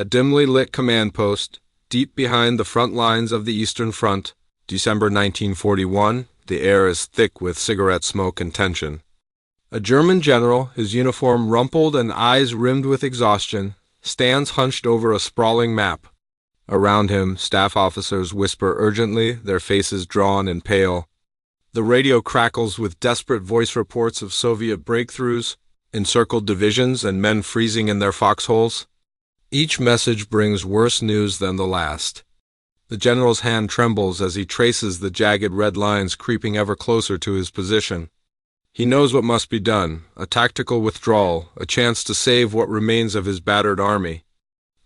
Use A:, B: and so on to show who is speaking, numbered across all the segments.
A: A dimly lit command post, deep behind the front lines of the Eastern Front, December 1941, the air is thick with cigarette smoke and tension. A German general, his uniform rumpled and eyes rimmed with exhaustion, stands hunched over a sprawling map. Around him, staff officers whisper urgently, their faces drawn and pale. The radio crackles with desperate voice reports of Soviet breakthroughs, encircled divisions, and men freezing in their foxholes. Each message brings worse news than the last. The general's hand trembles as he traces the jagged red lines creeping ever closer to his position. He knows what must be done, a tactical withdrawal, a chance to save what remains of his battered army.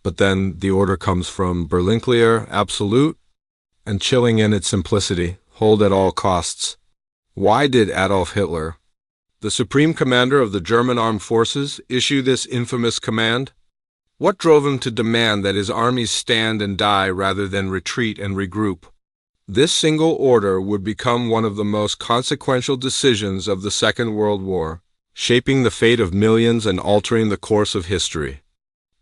A: But then the order comes from Berlin: clear, absolute, and chilling in its simplicity, hold at all costs. Why did Adolf Hitler, the supreme commander of the German armed forces, issue this infamous command? What drove him to demand that his armies stand and die rather than retreat and regroup? This single order would become one of the most consequential decisions of the Second World War, shaping the fate of millions and altering the course of history.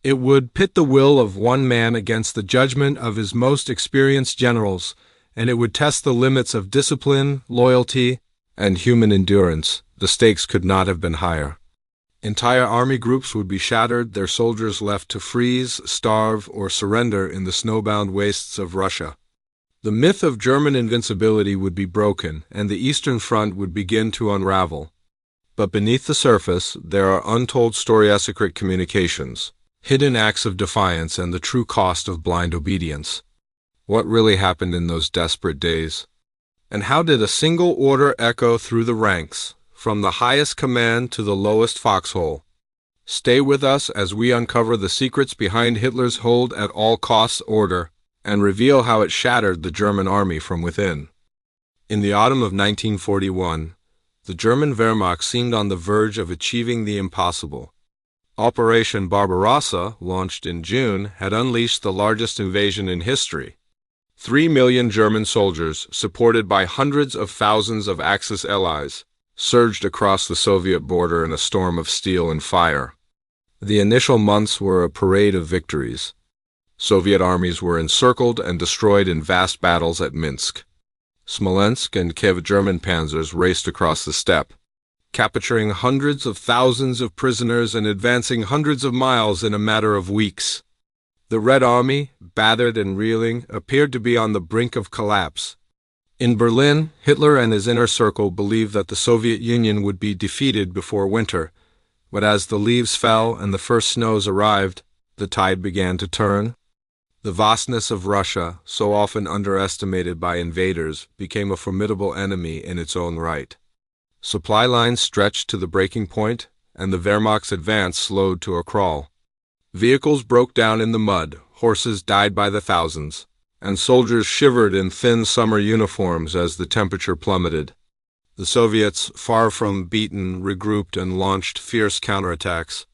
A: It would pit the will of one man against the judgment of his most experienced generals, and it would test the limits of discipline, loyalty, and human endurance. The stakes could not have been higher. Entire army groups would be shattered, their soldiers left to freeze, starve, or surrender in the snowbound wastes of Russia. The myth of German invincibility would be broken, and the Eastern Front would begin to unravel. But beneath the surface, there are untold secret communications, hidden acts of defiance, and the true cost of blind obedience. What really happened in those desperate days? And how did a single order echo through the ranks, from the highest command to the lowest foxhole? Stay with us as we uncover the secrets behind Hitler's hold at all costs order, and reveal how it shattered the German army from within. In the autumn of 1941, the German Wehrmacht seemed on the verge of achieving the impossible. Operation Barbarossa, launched in June, had unleashed the largest invasion in history. 3 million German soldiers, supported by hundreds of thousands of Axis allies, surged across the Soviet border in a storm of steel and fire. The initial months were a parade of victories. Soviet armies were encircled and destroyed in vast battles at Minsk. Smolensk and Kiev German panzers raced across the steppe, capturing hundreds of thousands of prisoners and advancing hundreds of miles in a matter of weeks. The Red Army, battered and reeling, appeared to be on the brink of collapse. In Berlin, Hitler and his inner circle believed that the Soviet Union would be defeated before winter, but as the leaves fell and the first snows arrived, the tide began to turn. The vastness of Russia, so often underestimated by invaders, became a formidable enemy in its own right. Supply lines stretched to the breaking point, and the Wehrmacht's advance slowed to a crawl. Vehicles broke down in the mud, horses died by the thousands, and soldiers shivered in thin summer uniforms as the temperature plummeted. The Soviets, far from beaten, regrouped and launched fierce counterattacks.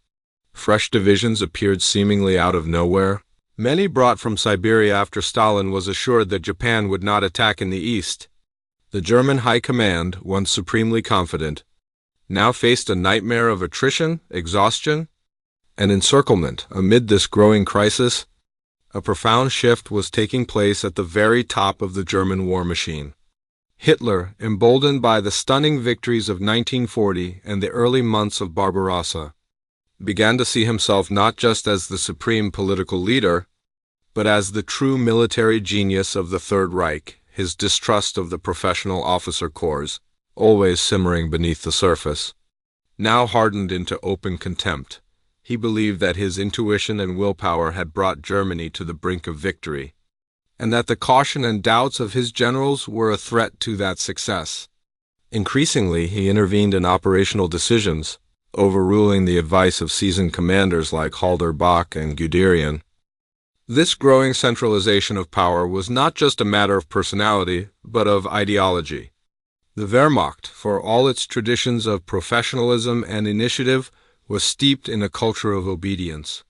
A: Fresh divisions appeared seemingly out of nowhere, many brought from Siberia after Stalin was assured that Japan would not attack in the east. The German High Command, once supremely confident, now faced a nightmare of attrition, exhaustion, and encirclement. Amid this growing crisis, a profound shift was taking place at the very top of the German war machine. Hitler, emboldened by the stunning victories of 1940 and the early months of Barbarossa, began to see himself not just as the supreme political leader, but as the true military genius of the Third Reich. His distrust of the professional officer corps, always simmering beneath the surface, now hardened into open contempt. He believed that his intuition and willpower had brought Germany to the brink of victory, and that the caution and doubts of his generals were a threat to that success. Increasingly, he intervened in operational decisions, overruling the advice of seasoned commanders like Halder-Bach and Guderian. This growing centralization of power was not just a matter of personality, but of ideology. The Wehrmacht, for all its traditions of professionalism and initiative, was steeped in a culture of obedience.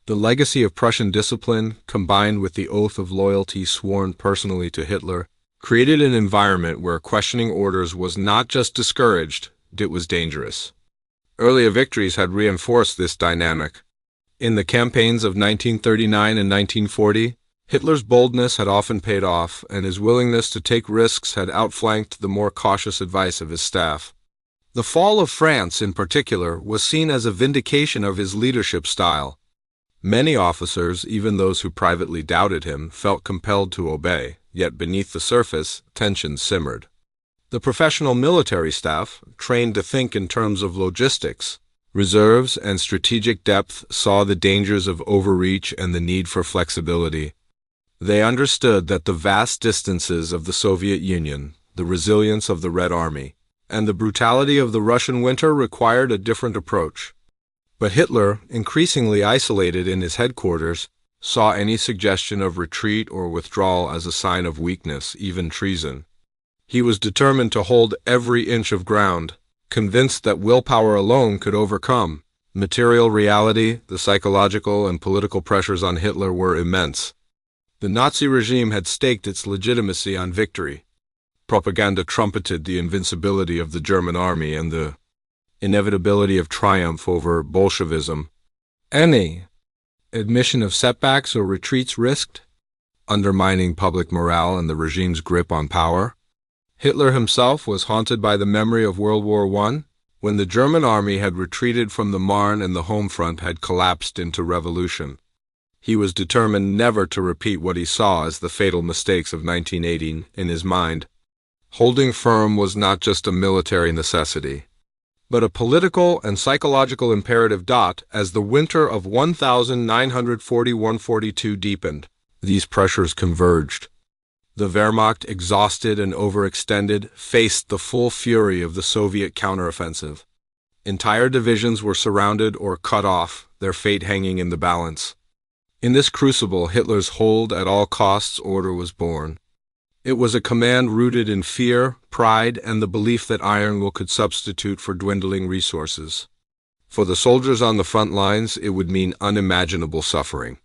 A: The legacy of Prussian discipline, combined with the oath of loyalty sworn personally to Hitler, created an environment where questioning orders was not just discouraged, it was dangerous. Earlier victories had reinforced this dynamic. In the campaigns of 1939 and 1940, Hitler's boldness had often paid off, and his willingness to take risks had outflanked the more cautious advice of his staff. The fall of France, in particular, was seen as a vindication of his leadership style. Many officers, even those who privately doubted him, felt compelled to obey, yet beneath the surface, tensions simmered. The professional military staff, trained to think in terms of logistics, reserves, and strategic depth, saw the dangers of overreach and the need for flexibility. They understood that the vast distances of the Soviet Union, the resilience of the Red Army, and the brutality of the Russian winter required a different approach. But Hitler, increasingly isolated in his headquarters, saw any suggestion of retreat or withdrawal as a sign of weakness, even treason. He was determined to hold every inch of ground, convinced that willpower alone could overcome. Material reality, the psychological and political pressures on Hitler were immense. The Nazi regime had staked its legitimacy on victory. Propaganda trumpeted the invincibility of the German army and the inevitability of triumph over Bolshevism. Any admission of setbacks or retreats risked undermining public morale and the regime's grip on power. Hitler himself was haunted by the memory of World War I, when the German army had retreated from the Marne and the home front had collapsed into revolution. He was determined never to repeat what he saw as the fatal mistakes of 1918 in his mind. Holding firm was not just a military necessity, but a political and psychological imperative. As the winter of 1941–42 deepened, these pressures converged. The Wehrmacht, exhausted and overextended, faced the full fury of the Soviet counteroffensive. Entire divisions were surrounded or cut off, their fate hanging in the balance. In this crucible, Hitler's hold at all costs order was born. It was a command rooted in fear, pride, and the belief that iron will could substitute for dwindling resources. For the soldiers on the front lines, it would mean unimaginable suffering.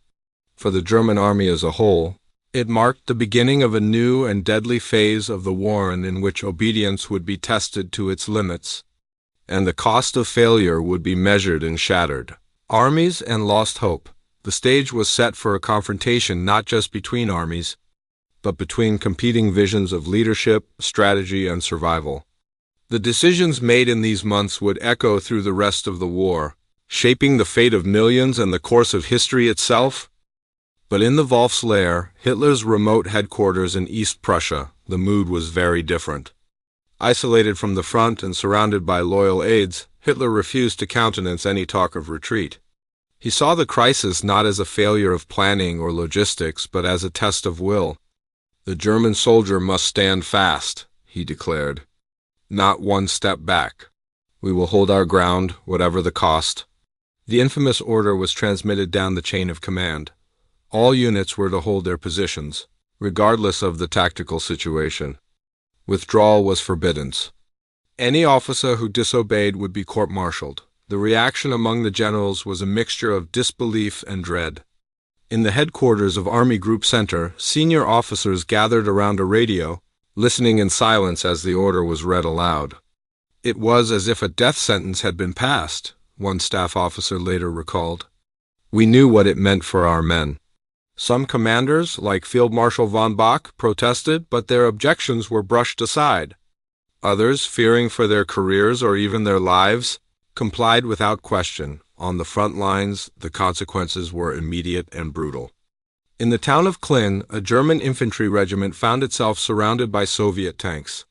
A: For the German army as a whole, it marked the beginning of a new and deadly phase of the war in which obedience would be tested to its limits, and the cost of failure would be measured and shattered. Armies and lost hope. The stage was set for a confrontation not just between armies, but between competing visions of leadership, strategy, and survival. The decisions made in these months would echo through the rest of the war, shaping the fate of millions and the course of history itself. But in the Wolfslair, Hitler's remote headquarters in East Prussia, the mood was very different. Isolated from the front and surrounded by loyal aides, Hitler refused to countenance any talk of retreat. He saw the crisis not as a failure of planning or logistics, but as a test of will. The German soldier must stand fast, he declared. Not one step back. We will hold our ground, whatever the cost. The infamous order was transmitted down the chain of command. All units were to hold their positions, regardless of the tactical situation. Withdrawal was forbidden. Any officer who disobeyed would be court-martialed. The reaction among the generals was a mixture of disbelief and dread. In the headquarters of Army Group Center, senior officers gathered around a radio, listening in silence as the order was read aloud. It was as if a death sentence had been passed, one staff officer later recalled. We knew what it meant for our men. Some commanders, like Field Marshal von Bock, protested, but their objections were brushed aside. Others, fearing for their careers or even their lives, complied without question. On the front lines, the consequences were immediate and brutal. In the town of Klin, a German infantry regiment found itself surrounded by Soviet tanks.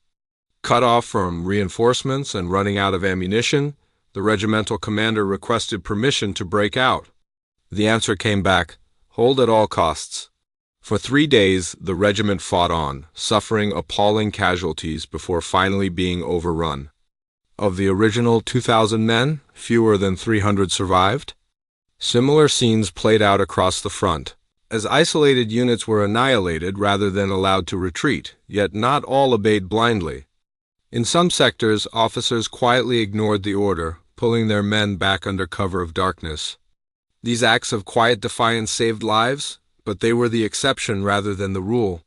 A: Cut off from reinforcements and running out of ammunition, the regimental commander requested permission to break out. The answer came back, hold at all costs. For 3 days, the regiment fought on, suffering appalling casualties before finally being overrun. Of the original 2,000 men, fewer than 300 survived. Similar scenes played out across the front, as isolated units were annihilated rather than allowed to retreat, yet not all obeyed blindly. In some sectors, officers quietly ignored the order, pulling their men back under cover of darkness. These acts of quiet defiance saved lives, but they were the exception rather than the rule.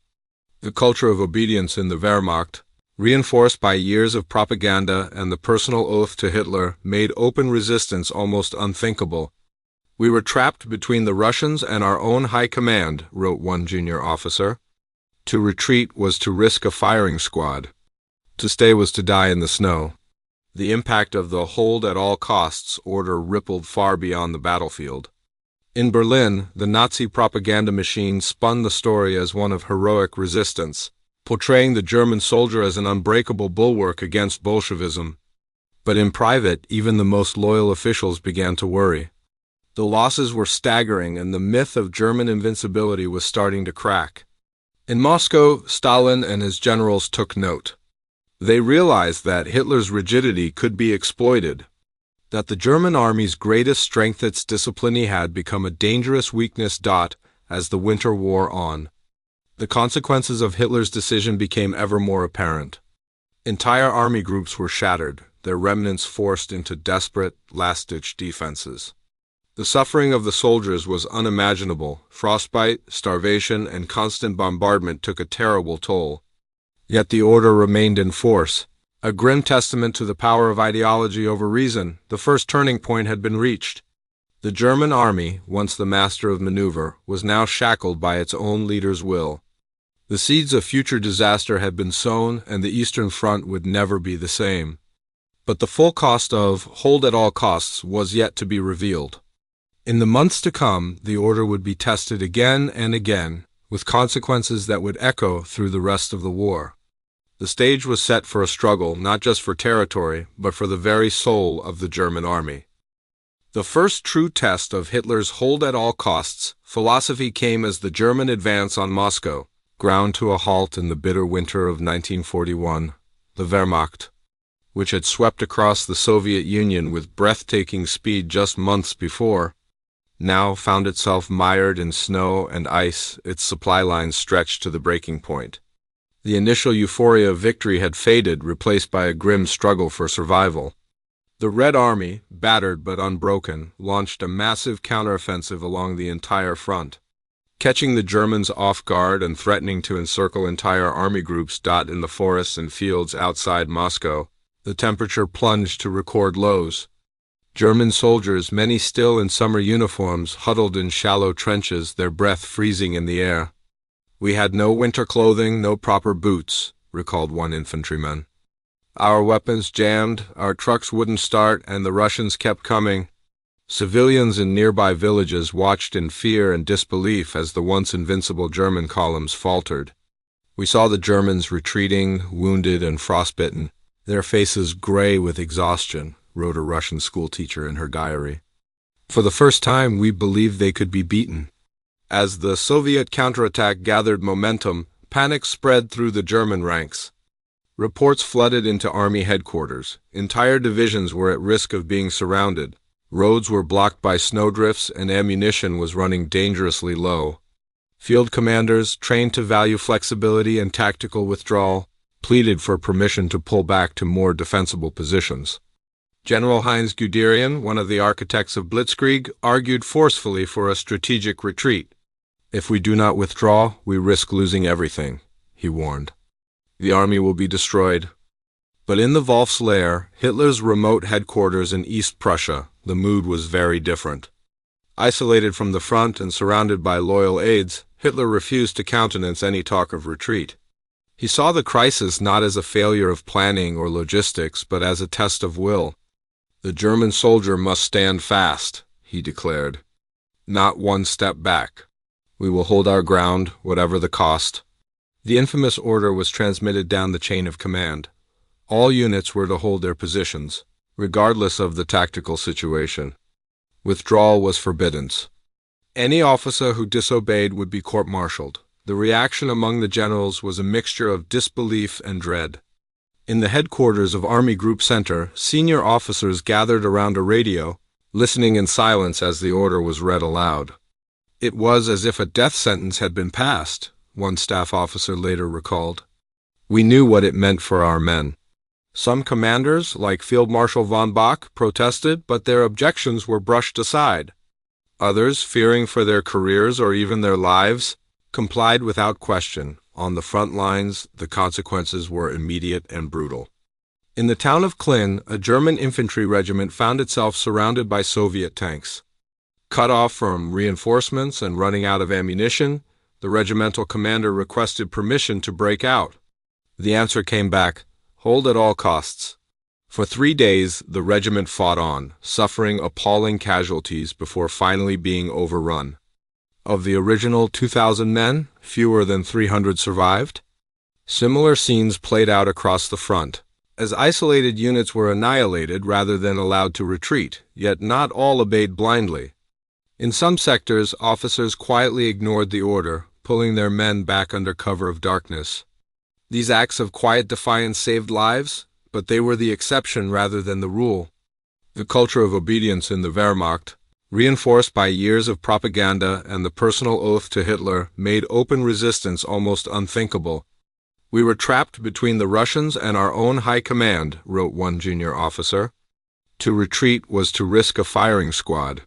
A: The culture of obedience in the Wehrmacht, reinforced by years of propaganda and the personal oath to Hitler, made open resistance almost unthinkable. "We were trapped between the Russians and our own high command," wrote one junior officer. To retreat was to risk a firing squad. To stay was to die in the snow. The impact of the hold at all costs order rippled far beyond the battlefield. In Berlin, the Nazi propaganda machine spun the story as one of heroic resistance, portraying the German soldier as an unbreakable bulwark against Bolshevism. But in private, even the most loyal officials began to worry. The losses were staggering, and the myth of German invincibility was starting to crack. In Moscow, Stalin and his generals took note. They realized that Hitler's rigidity could be exploited, that the German army's greatest strength, its discipline, had become a dangerous weakness. As the winter wore on, the consequences of Hitler's decision became ever more apparent. Entire army groups were shattered, their remnants forced into desperate, last-ditch defenses. The suffering of the soldiers was unimaginable. Frostbite, starvation, and constant bombardment took a terrible toll. Yet the order remained in force. A grim testament to the power of ideology over reason, the first turning point had been reached. The German army, once the master of maneuver, was now shackled by its own leader's will. The seeds of future disaster had been sown, and the Eastern Front would never be the same. But the full cost of hold at all costs was yet to be revealed. In the months to come, the order would be tested again and again, with consequences that would echo through the rest of the war. The stage was set for a struggle not just for territory, but for the very soul of the German army. The first true test of Hitler's hold at all costs philosophy came as the German advance on Moscow ground to a halt in the bitter winter of 1941. The Wehrmacht, which had swept across the Soviet Union with breathtaking speed just months before, now found itself mired in snow and ice, its supply lines stretched to the breaking point. The initial euphoria of victory had faded, replaced by a grim struggle for survival. The Red Army, battered but unbroken, launched a massive counteroffensive along the entire front, catching the Germans off guard and threatening to encircle entire army groups. In the forests and fields outside Moscow, the temperature plunged to record lows. German soldiers, many still in summer uniforms, huddled in shallow trenches, their breath freezing in the air. "We had no winter clothing, no proper boots," recalled one infantryman. "Our weapons jammed, our trucks wouldn't start, and the Russians kept coming." Civilians in nearby villages watched in fear and disbelief as the once invincible German columns faltered. "We saw the Germans retreating, wounded and frostbitten, their faces gray with exhaustion," wrote a Russian schoolteacher in her diary. "For the first time, we believed they could be beaten." As the Soviet counterattack gathered momentum, panic spread through the German ranks. Reports flooded into army headquarters. Entire divisions were at risk of being surrounded. Roads were blocked by snowdrifts, and ammunition was running dangerously low. Field commanders, trained to value flexibility and tactical withdrawal, pleaded for permission to pull back to more defensible positions. General Heinz Guderian, one of the architects of Blitzkrieg, argued forcefully for a strategic retreat. "If we do not withdraw, we risk losing everything," he warned. "The army will be destroyed." But in the Wolf's Lair, Hitler's remote headquarters in East Prussia, the mood was very different. Isolated from the front and surrounded by loyal aides, Hitler refused to countenance any talk of retreat. He saw the crisis not as a failure of planning or logistics, but as a test of will. "The German soldier must stand fast," he declared. "Not one step back. We will hold our ground, whatever the cost." The infamous order was transmitted down the chain of command. All units were to hold their positions, regardless of the tactical situation. Withdrawal was forbidden. Any officer who disobeyed would be court-martialed. The reaction among the generals was a mixture of disbelief and dread. In the headquarters of Army Group Center, senior officers gathered around a radio, listening in silence as the order was read aloud. "It was as if a death sentence had been passed," one staff officer later recalled. "We knew what it meant for our men." Some commanders, like Field Marshal von Bock, protested, but their objections were brushed aside. Others, fearing for their careers or even their lives, complied without question. On the front lines, the consequences were immediate and brutal. In the town of Klin, a German infantry regiment found itself surrounded by Soviet tanks. Cut off from reinforcements and running out of ammunition, the regimental commander requested permission to break out. The answer came back, "Hold at all costs." For 3 days, the regiment fought on, suffering appalling casualties before finally being overrun. Of the original 2,000 men, fewer than 300 survived. Similar scenes played out across the front, as isolated units were annihilated rather than allowed to retreat, yet not all obeyed blindly. In some sectors, officers quietly ignored the order, pulling their men back under cover of darkness. These acts of quiet defiance saved lives, but they were the exception rather than the rule. The culture of obedience in the Wehrmacht, reinforced by years of propaganda and the personal oath to Hitler, made open resistance almost unthinkable. "We were trapped between the Russians and our own high command," wrote one junior officer. To retreat was to risk a firing squad.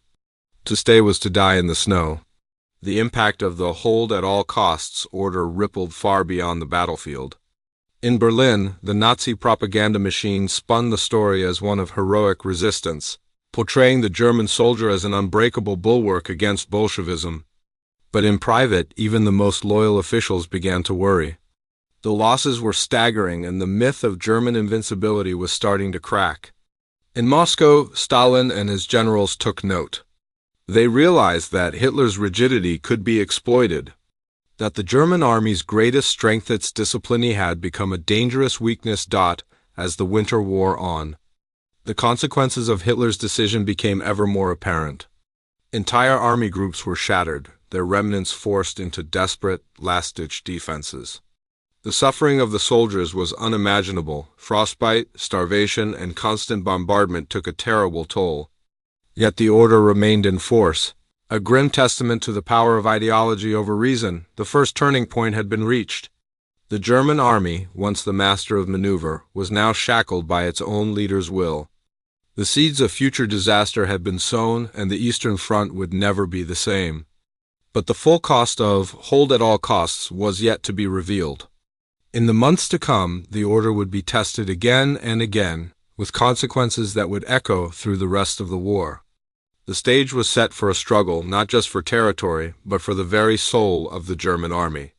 A: To stay was to die in the snow. The impact of the "hold at all costs" order rippled far beyond the battlefield. In Berlin, the Nazi propaganda machine spun the story as one of heroic resistance, portraying the German soldier as an unbreakable bulwark against Bolshevism. But in private, even the most loyal officials began to worry. The losses were staggering, and the myth of German invincibility was starting to crack. In Moscow, Stalin and his generals took note. They realized that Hitler's rigidity could be exploited, that the German army's greatest strength, its discipline, had become a dangerous weakness. As the winter wore on, the consequences of Hitler's decision became ever more apparent. Entire army groups were shattered, their remnants forced into desperate, last-ditch defenses. The suffering of the soldiers was unimaginable. Frostbite, starvation, and constant bombardment took a terrible toll. Yet the order remained in force, a grim testament to the power of ideology over reason. The first turning point had been reached. The German army, once the master of maneuver, was now shackled by its own leader's will. The seeds of future disaster had been sown, and the Eastern Front would never be the same. But the full cost of "hold at all costs" was yet to be revealed. In the months to come, the order would be tested again and again, with consequences that would echo through the rest of the war. The stage was set for a struggle not just for territory, but for the very soul of the German army.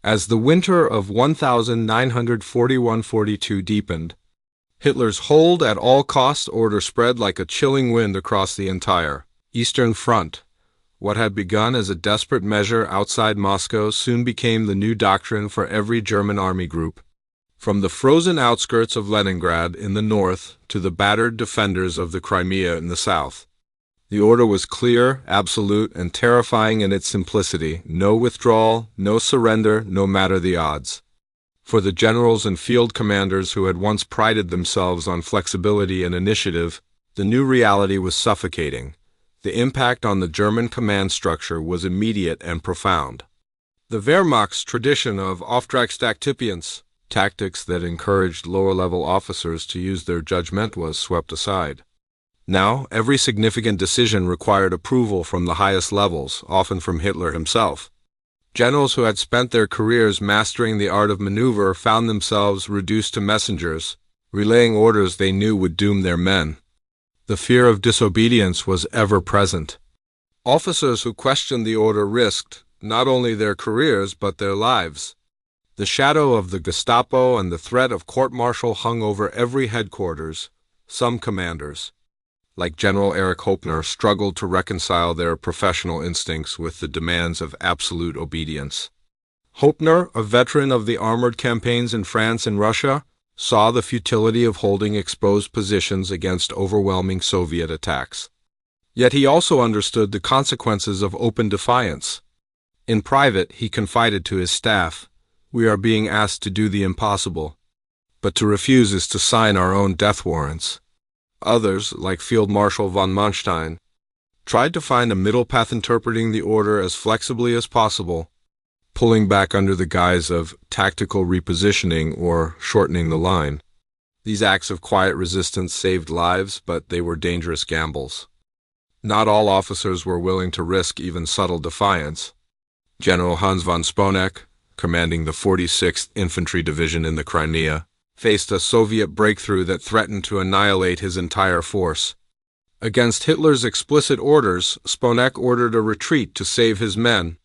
A: As the winter of 1941–42 deepened, Hitler's "hold at all costs" order spread like a chilling wind across the entire Eastern Front. What had begun as a desperate measure outside Moscow soon became the new doctrine for every German army group. From the frozen outskirts of Leningrad in the north to the battered defenders of the Crimea in the south, the order was clear, absolute, and terrifying in its simplicity: no withdrawal, no surrender, no matter the odds. For the generals and field commanders who had once prided themselves on flexibility and initiative, the new reality was suffocating. The impact on the German command structure was immediate and profound. The Wehrmacht's tradition of Auftragstaktipiens, tactics that encouraged lower-level officers to use their judgment, was swept aside. Now, every significant decision required approval from the highest levels, often from Hitler himself. Generals who had spent their careers mastering the art of maneuver found themselves reduced to messengers, relaying orders they knew would doom their men. The fear of disobedience was ever present. Officers who questioned the order risked not only their careers but their lives. The shadow of the Gestapo and the threat of court-martial hung over every headquarters. Some commanders, like General Erich Hoppner, struggled to reconcile their professional instincts with the demands of absolute obedience. Hoppner, a veteran of the armored campaigns in France and Russia, saw the futility of holding exposed positions against overwhelming Soviet attacks. Yet he also understood the consequences of open defiance. In private, he confided to his staff, "We are being asked to do the impossible, but to refuse is to sign our own death warrants." Others, like Field Marshal von Manstein, tried to find a middle path, interpreting the order as flexibly as possible, pulling back under the guise of tactical repositioning or shortening the line. These acts of quiet resistance saved lives, but they were dangerous gambles. Not all officers were willing to risk even subtle defiance. General Hans von Sponeck, commanding the 46th Infantry Division in the Crimea, faced a Soviet breakthrough that threatened to annihilate his entire force. Against Hitler's explicit orders, Sponeck ordered a retreat to save his men.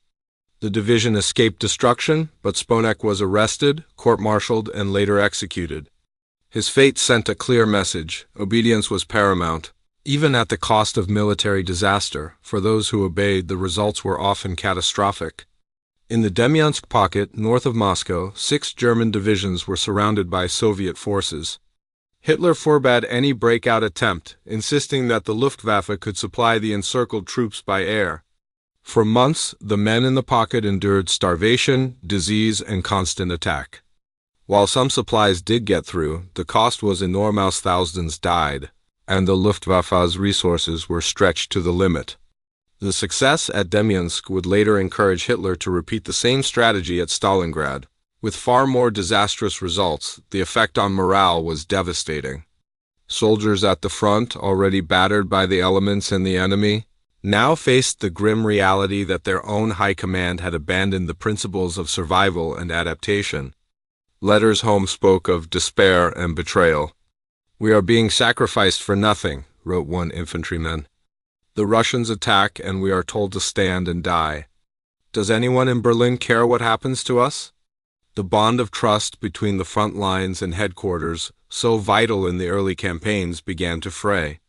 A: The division escaped destruction, but Sponeck was arrested, court-martialed, and later executed. His fate sent a clear message: obedience was paramount. Even at the cost of military disaster, for those who obeyed, the results were often catastrophic. In the Demyansk pocket, north of Moscow, 6 German divisions were surrounded by Soviet forces. Hitler forbade any breakout attempt, insisting that the Luftwaffe could supply the encircled troops by air. For months, the men in the pocket endured starvation, disease, and constant attack. While some supplies did get through, the cost was enormous. Thousands died, and the Luftwaffe's resources were stretched to the limit. The success at Demyansk would later encourage Hitler to repeat the same strategy at Stalingrad. With far more disastrous results, the effect on morale was devastating. Soldiers at the front, already battered by the elements and the enemy, now faced the grim reality that their own high command had abandoned the principles of survival and adaptation. Letters home spoke of despair and betrayal. "We are being sacrificed for nothing," wrote one infantryman. "The Russians attack and we are told to stand and die. Does anyone in Berlin care what happens to us?" The bond of trust between the front lines and headquarters, so vital in the early campaigns, began to fray.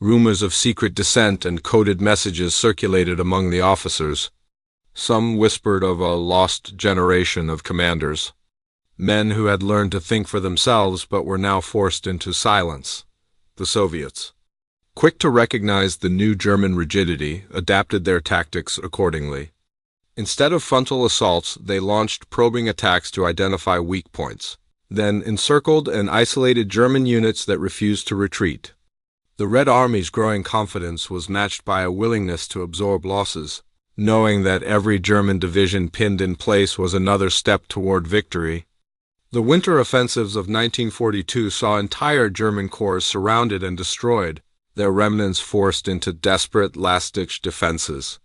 A: Rumors of secret dissent and coded messages circulated among the officers. Some whispered of a lost generation of commanders, men who had learned to think for themselves but were now forced into silence. The Soviets, quick to recognize the new German rigidity, adapted their tactics accordingly. Instead of frontal assaults, they launched probing attacks to identify weak points, then encircled and isolated German units that refused to retreat. The Red Army's growing confidence was matched by a willingness to absorb losses, knowing that every German division pinned in place was another step toward victory. The winter offensives of 1942 saw entire German corps surrounded and destroyed, their remnants forced into desperate last-ditch defenses.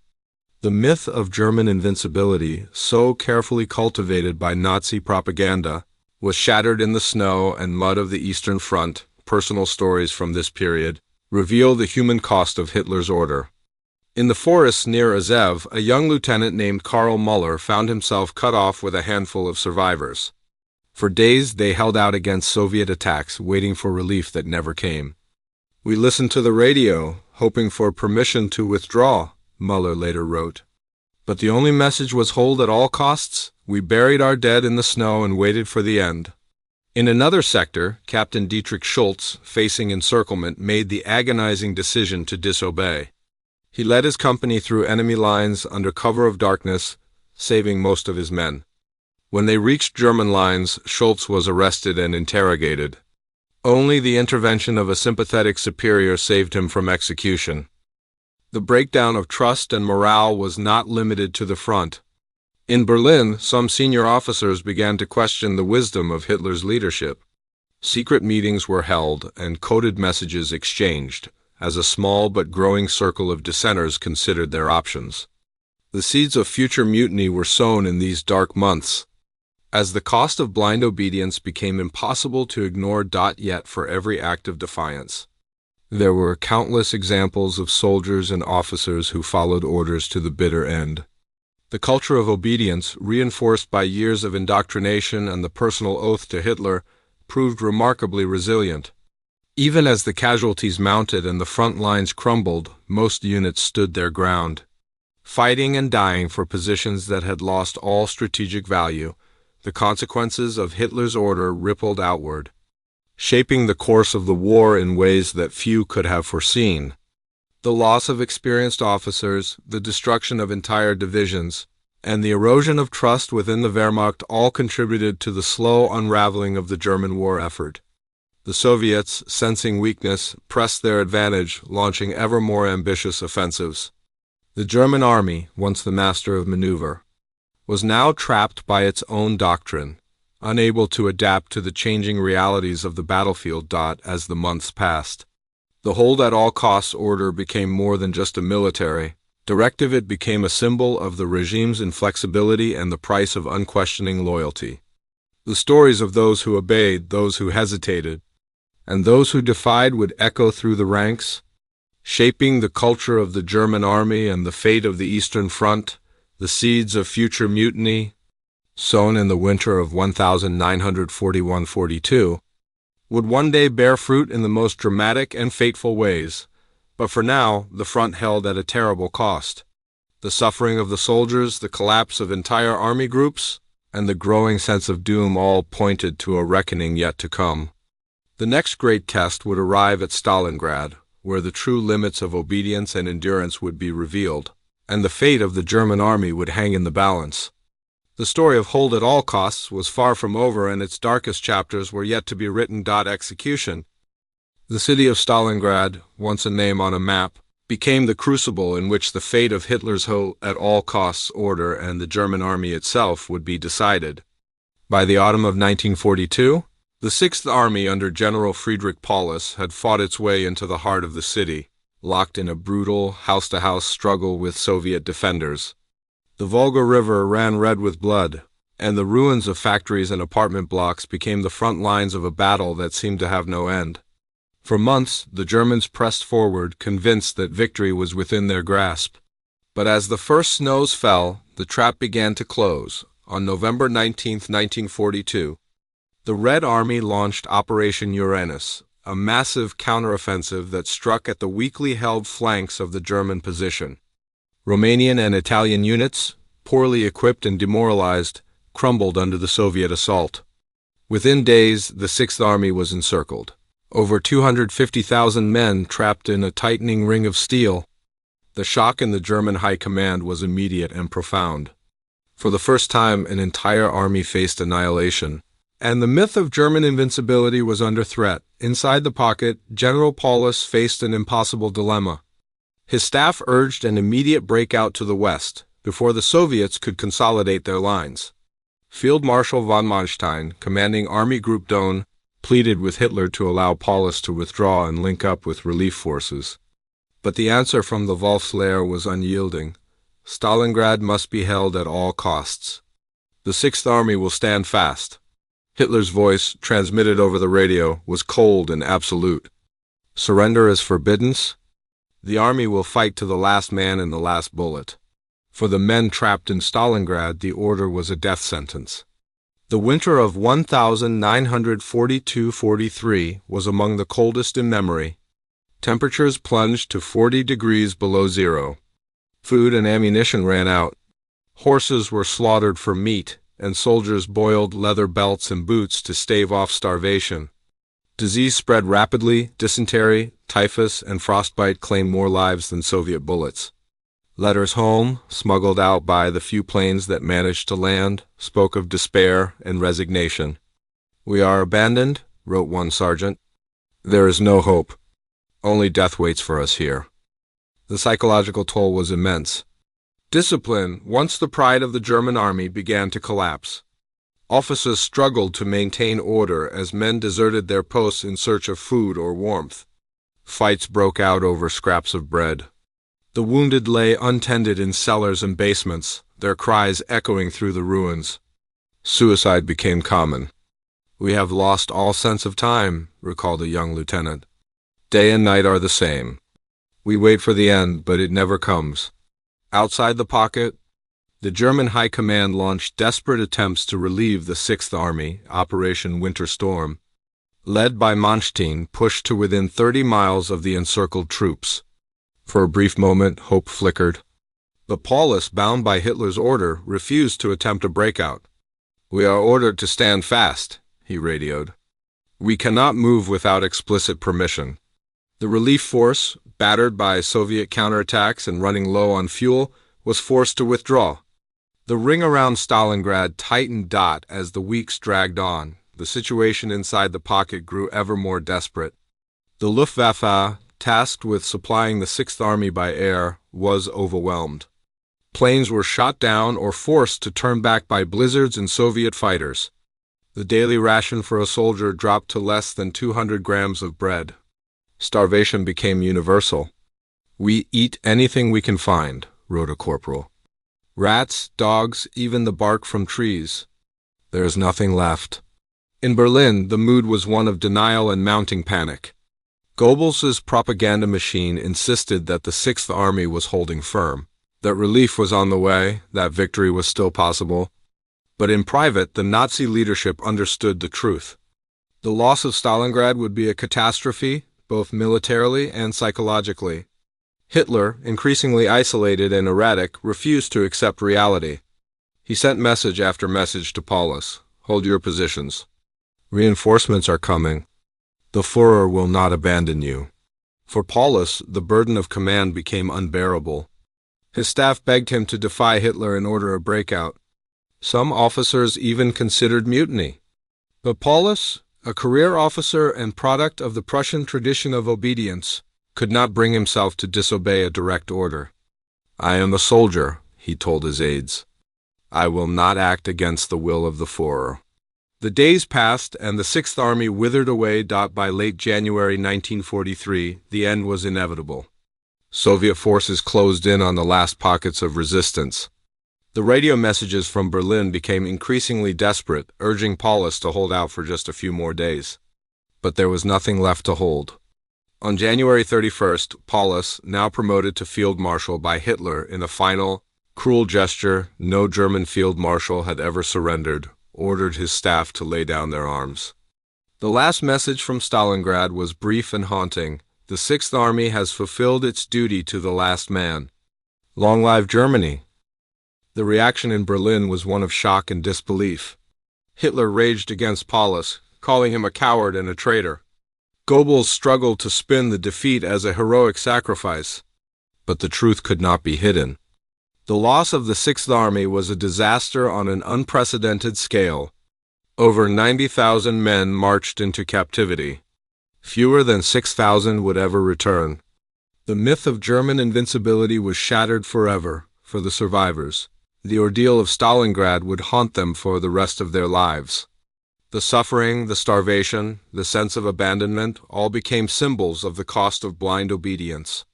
A: The myth of German invincibility, so carefully cultivated by Nazi propaganda, was shattered in the snow and mud of the Eastern Front. Personal stories from this period reveal the human cost of Hitler's order. In the forests near Azev, a young lieutenant named Karl Müller found himself cut off with a handful of survivors. For days they held out against Soviet attacks, waiting for relief that never came. "We listened to the radio, hoping for permission to withdraw," Müller later wrote. "But the only message was hold at all costs. We buried our dead in the snow and waited for the end." In another sector, Captain Dietrich Schultz, facing encirclement, made the agonizing decision to disobey. He led his company through enemy lines under cover of darkness, saving most of his men. When they reached German lines, Schultz was arrested and interrogated. Only the intervention of a sympathetic superior saved him from execution. The breakdown of trust and morale was not limited to the front. In Berlin, some senior officers began to question the wisdom of Hitler's leadership. Secret meetings were held and coded messages exchanged, as a small but growing circle of dissenters considered their options. The seeds of future mutiny were sown in these dark months. As the cost of blind obedience became impossible to ignore. Yet for every act of defiance, there were countless examples of soldiers and officers who followed orders to the bitter end. The culture of obedience, reinforced by years of indoctrination and the personal oath to Hitler, proved remarkably resilient. Even as the casualties mounted and the front lines crumbled, most units stood their ground. Fighting and dying for positions that had lost all strategic value, the consequences of Hitler's order rippled outward, shaping the course of the war in ways that few could have foreseen. The loss of experienced officers, the destruction of entire divisions, and the erosion of trust within the Wehrmacht all contributed to the slow unraveling of the German war effort. The Soviets, sensing weakness, pressed their advantage, launching ever more ambitious offensives. The German army, once the master of maneuver, was now trapped by its own doctrine, unable to adapt to the changing realities of the battlefield. As the months passed, the hold at all costs order became more than just a military directive. It became a symbol of the regime's inflexibility and the price of unquestioning loyalty. The stories of those who obeyed, those who hesitated, and those who defied would echo through the ranks, shaping the culture of the German army and the fate of the Eastern Front, the seeds of future mutiny, sown in the winter of 1941-42, would one day bear fruit in the most dramatic and fateful ways. But for now, the front held at a terrible cost. The suffering of the soldiers, the collapse of entire army groups, and the growing sense of doom all pointed to a reckoning yet to come. The next great test would arrive at Stalingrad, where the true limits of obedience and endurance would be revealed, and the fate of the German army would hang in the balance. The story of hold at all costs was far from over, and its darkest chapters were yet to be written. Execution. The city of Stalingrad, once a name on a map, became the crucible in which the fate of Hitler's hold at all costs order and the German army itself would be decided. By the autumn of 1942, the Sixth Army under General Friedrich Paulus had fought its way into the heart of the city, locked in a brutal house-to-house struggle with Soviet defenders. The Volga River ran red with blood, and the ruins of factories and apartment blocks became the front lines of a battle that seemed to have no end. For months, the Germans pressed forward, convinced that victory was within their grasp. But as the first snows fell, the trap began to close. On November 19, 1942, the Red Army launched Operation Uranus, a massive counteroffensive that struck at the weakly held flanks of the German position. Romanian and Italian units, poorly equipped and demoralized, crumbled under the Soviet assault. Within days, the Sixth Army was encircled. Over 250,000 men trapped in a tightening ring of steel. The shock in the German high command was immediate and profound. For the first time, an entire army faced annihilation, and the myth of German invincibility was under threat. Inside the pocket, General Paulus faced an impossible dilemma. His staff urged an immediate breakout to the west, before the Soviets could consolidate their lines. Field Marshal von Manstein, commanding Army Group Don, pleaded with Hitler to allow Paulus to withdraw and link up with relief forces. But the answer from the Wolfslair was unyielding. Stalingrad must be held at all costs. The Sixth Army will stand fast. Hitler's voice, transmitted over the radio, was cold and absolute. Surrender is forbidden. The army will fight to the last man and the last bullet. For the men trapped in Stalingrad, the order was a death sentence. The winter of 1942-43 was among the coldest in memory. Temperatures plunged to 40 degrees below zero. Food and ammunition ran out. Horses were slaughtered for meat, and soldiers boiled leather belts and boots to stave off starvation. Disease spread rapidly. Dysentery, typhus, and frostbite claimed more lives than Soviet bullets. Letters home, smuggled out by the few planes that managed to land, spoke of despair and resignation. "We are abandoned," wrote one sergeant. "There is no hope. Only death waits for us here." The psychological toll was immense. Discipline, once the pride of the German army, began to collapse. Officers struggled to maintain order as men deserted their posts in search of food or warmth. Fights broke out over scraps of bread. The wounded lay untended in cellars and basements, their cries echoing through the ruins. Suicide became common. "We have lost all sense of time," recalled a young lieutenant. "Day and night are the same. We wait for the end, but it never comes." Outside the pocket, the German High Command launched desperate attempts to relieve the Sixth Army, Operation Winter Storm. Led by Manstein, pushed to within 30 miles of the encircled troops. For a brief moment, hope flickered. But Paulus, bound by Hitler's order, refused to attempt a breakout. "We are ordered to stand fast," he radioed. "We cannot move without explicit permission." The relief force, battered by Soviet counterattacks and running low on fuel, was forced to withdraw. The ring around Stalingrad tightened as the weeks dragged on. The situation inside the pocket grew ever more desperate. The Luftwaffe, tasked with supplying the Sixth Army by air, was overwhelmed. Planes were shot down or forced to turn back by blizzards and Soviet fighters. The daily ration for a soldier dropped to less than 200 grams of bread. Starvation became universal. "We eat anything we can find," wrote a corporal. "Rats, dogs, even the bark from trees. There is nothing left." In Berlin, the mood was one of denial and mounting panic. Goebbels's propaganda machine insisted that the Sixth Army was holding firm, that relief was on the way, that victory was still possible. But in private, the Nazi leadership understood the truth. The loss of Stalingrad would be a catastrophe, both militarily and psychologically. Hitler, increasingly isolated and erratic, refused to accept reality. He sent message after message to Paulus. Hold your positions. Reinforcements are coming. The Führer will not abandon you. For Paulus, the burden of command became unbearable. His staff begged him to defy Hitler and order a breakout. Some officers even considered mutiny. But Paulus, a career officer and product of the Prussian tradition of obedience, could not bring himself to disobey a direct order. I am a soldier, he told his aides. I will not act against the will of the Führer. The days passed, and the Sixth Army withered away. By late January 1943, the end was inevitable. Soviet forces closed in on the last pockets of resistance. The radio messages from Berlin became increasingly desperate, urging Paulus to hold out for just a few more days. But there was nothing left to hold. On January 31st, Paulus, now promoted to field marshal by Hitler in a final, cruel gesture no German field marshal had ever surrendered, ordered his staff to lay down their arms. The last message from Stalingrad was brief and haunting. The Sixth Army has fulfilled its duty to the last man. Long live Germany! The reaction in Berlin was one of shock and disbelief. Hitler raged against Paulus, calling him a coward and a traitor. Goebbels struggled to spin the defeat as a heroic sacrifice. But the truth could not be hidden. The loss of the Sixth Army was a disaster on an unprecedented scale. Over 90,000 men marched into captivity. Fewer than 6,000 would ever return. The myth of German invincibility was shattered forever for the survivors. The ordeal of Stalingrad would haunt them for the rest of their lives. The suffering, the starvation, the sense of abandonment all became symbols of the cost of blind obedience.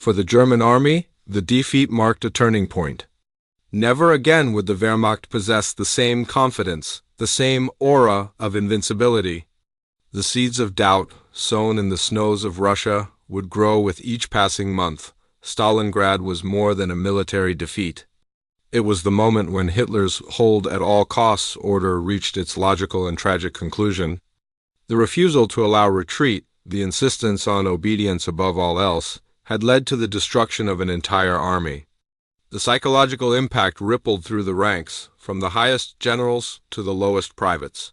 A: For the German army, the defeat marked a turning point. Never again would the Wehrmacht possess the same confidence, the same aura of invincibility. The seeds of doubt, sown in the snows of Russia, would grow with each passing month. Stalingrad was more than a military defeat. It was the moment when Hitler's hold at all costs order reached its logical and tragic conclusion. The refusal to allow retreat, the insistence on obedience above all else, had led to the destruction of an entire army. The psychological impact rippled through the ranks, from the highest generals to the lowest privates.